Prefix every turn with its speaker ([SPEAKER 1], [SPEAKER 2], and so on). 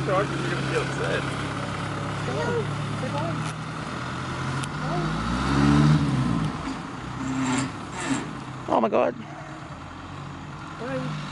[SPEAKER 1] Frog, you're gonna get upset.
[SPEAKER 2] Oh my God.
[SPEAKER 1] Bye.